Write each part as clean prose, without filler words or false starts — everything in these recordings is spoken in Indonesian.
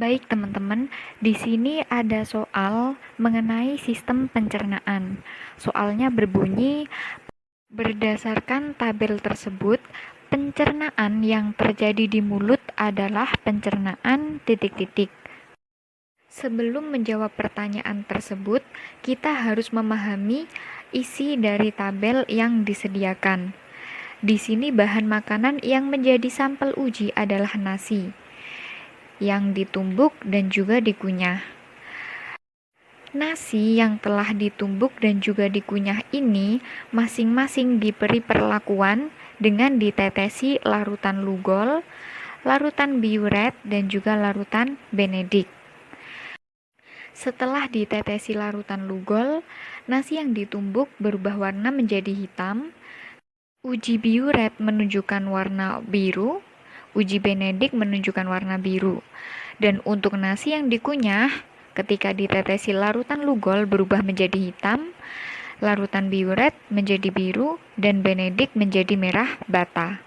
Baik teman-teman, di sini ada soal mengenai sistem pencernaan. Soalnya berbunyi, berdasarkan tabel tersebut, pencernaan yang terjadi di mulut adalah pencernaan titik-titik. Sebelum menjawab pertanyaan tersebut, kita harus memahami isi dari tabel yang disediakan. Di sini bahan makanan yang menjadi sampel uji adalah nasi, yang ditumbuk dan juga dikunyah. Nasi yang telah ditumbuk dan juga dikunyah ini masing-masing diberi perlakuan dengan ditetesi larutan lugol, larutan biuret, dan juga larutan benedik. Setelah ditetesi larutan lugol, nasi yang ditumbuk berubah warna menjadi hitam, uji biuret menunjukkan warna biru, uji benedik menunjukkan warna biru. Dan untuk nasi yang dikunyah, ketika ditetesi larutan lugol berubah menjadi hitam, larutan biuret menjadi biru, dan benedik menjadi merah bata.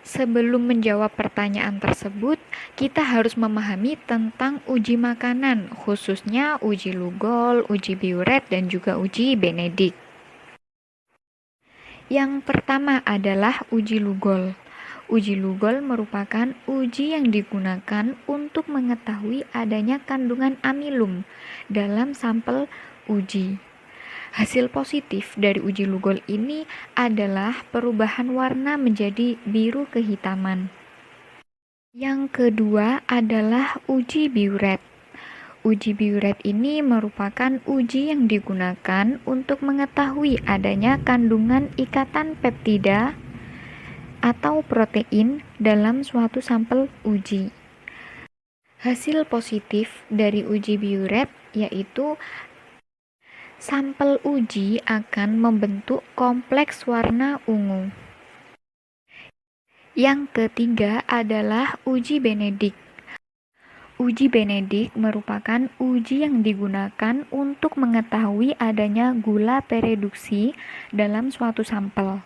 Sebelum menjawab pertanyaan tersebut, kita harus memahami tentang uji makanan, khususnya uji lugol, uji biuret, dan juga uji benedik. Yang pertama adalah uji lugol. Uji lugol merupakan uji yang digunakan untuk mengetahui adanya kandungan amilum dalam sampel uji. Hasil positif dari uji lugol ini adalah perubahan warna menjadi biru kehitaman. Yang kedua adalah uji biuret. Uji biuret ini merupakan uji yang digunakan untuk mengetahui adanya kandungan ikatan peptida atau protein dalam suatu sampel uji. Hasil positif dari uji biuret yaitu sampel uji akan membentuk kompleks warna ungu. Yang ketiga adalah uji benedik. Uji benedik merupakan uji yang digunakan untuk mengetahui adanya gula pereduksi dalam suatu sampel.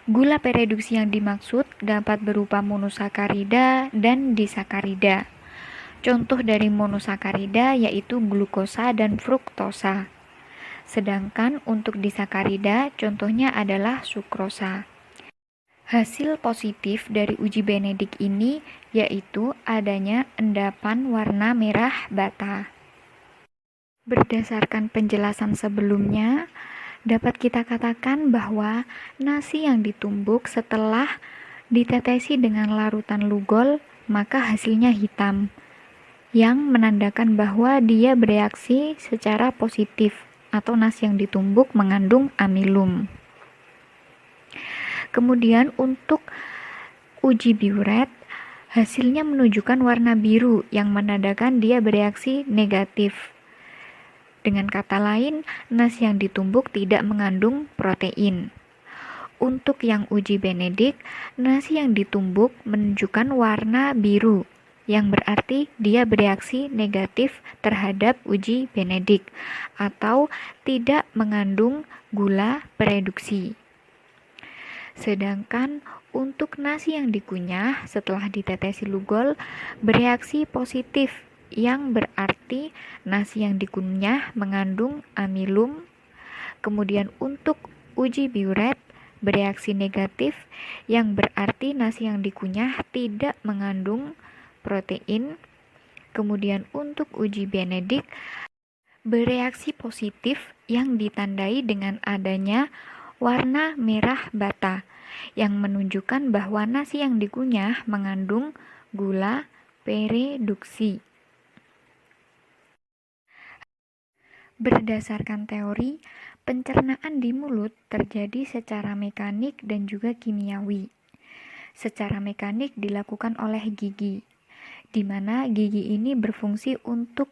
Gula pereduksi yang dimaksud dapat berupa monosakarida dan disakarida. Contoh dari monosakarida yaitu glukosa dan fruktosa. Sedangkan untuk disakarida contohnya adalah sukrosa. Hasil positif dari uji benedik ini yaitu adanya endapan warna merah bata. Berdasarkan penjelasan sebelumnya, dapat kita katakan bahwa nasi yang ditumbuk setelah ditetesi dengan larutan lugol, maka hasilnya hitam, yang menandakan bahwa dia bereaksi secara positif atau nasi yang ditumbuk mengandung amilum. Kemudian untuk uji biuret, hasilnya menunjukkan warna biru yang menandakan dia bereaksi negatif. Dengan kata lain, nasi yang ditumbuk tidak mengandung protein. Untuk yang uji benedik, nasi yang ditumbuk menunjukkan warna biru, yang berarti dia bereaksi negatif terhadap uji benedik atau tidak mengandung gula pereduksi. Sedangkan untuk nasi yang dikunyah setelah ditetesi lugol bereaksi positif, yang berarti nasi yang dikunyah mengandung amilum. Kemudian untuk uji biuret bereaksi negatif, yang berarti nasi yang dikunyah tidak mengandung protein. Kemudian untuk uji benedik bereaksi positif yang ditandai dengan adanya warna merah bata yang menunjukkan bahwa nasi yang dikunyah mengandung gula pereduksi. Berdasarkan teori, pencernaan di mulut terjadi secara mekanik dan juga kimiawi. Secara mekanik dilakukan oleh gigi, di mana gigi ini berfungsi untuk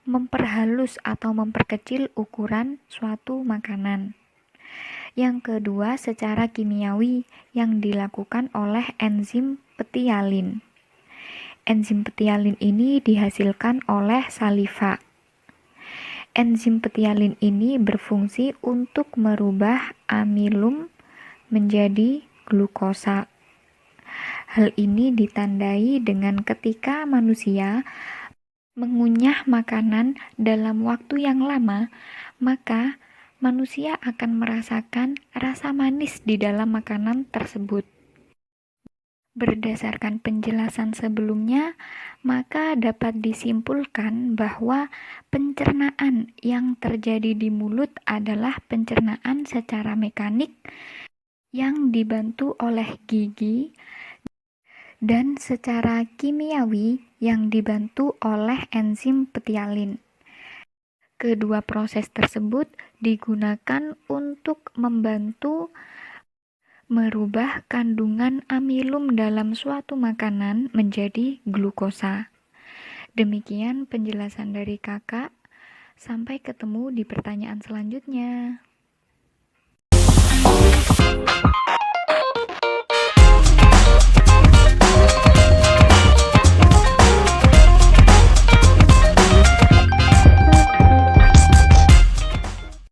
memperhalus atau memperkecil ukuran suatu makanan. Yang kedua, secara kimiawi yang dilakukan oleh enzim petialin. Enzim petialin ini dihasilkan oleh saliva. Enzim petialin ini berfungsi untuk merubah amilum menjadi glukosa. Hal ini ditandai dengan ketika manusia mengunyah makanan dalam waktu yang lama, maka manusia akan merasakan rasa manis di dalam makanan tersebut. Berdasarkan penjelasan sebelumnya, maka dapat disimpulkan bahwa pencernaan yang terjadi di mulut adalah pencernaan secara mekanik yang dibantu oleh gigi dan secara kimiawi yang dibantu oleh enzim petialin. Kedua proses tersebut digunakan untuk membantu merubah kandungan amilum dalam suatu makanan menjadi glukosa. Demikian penjelasan dari Kakak. Sampai ketemu di pertanyaan selanjutnya.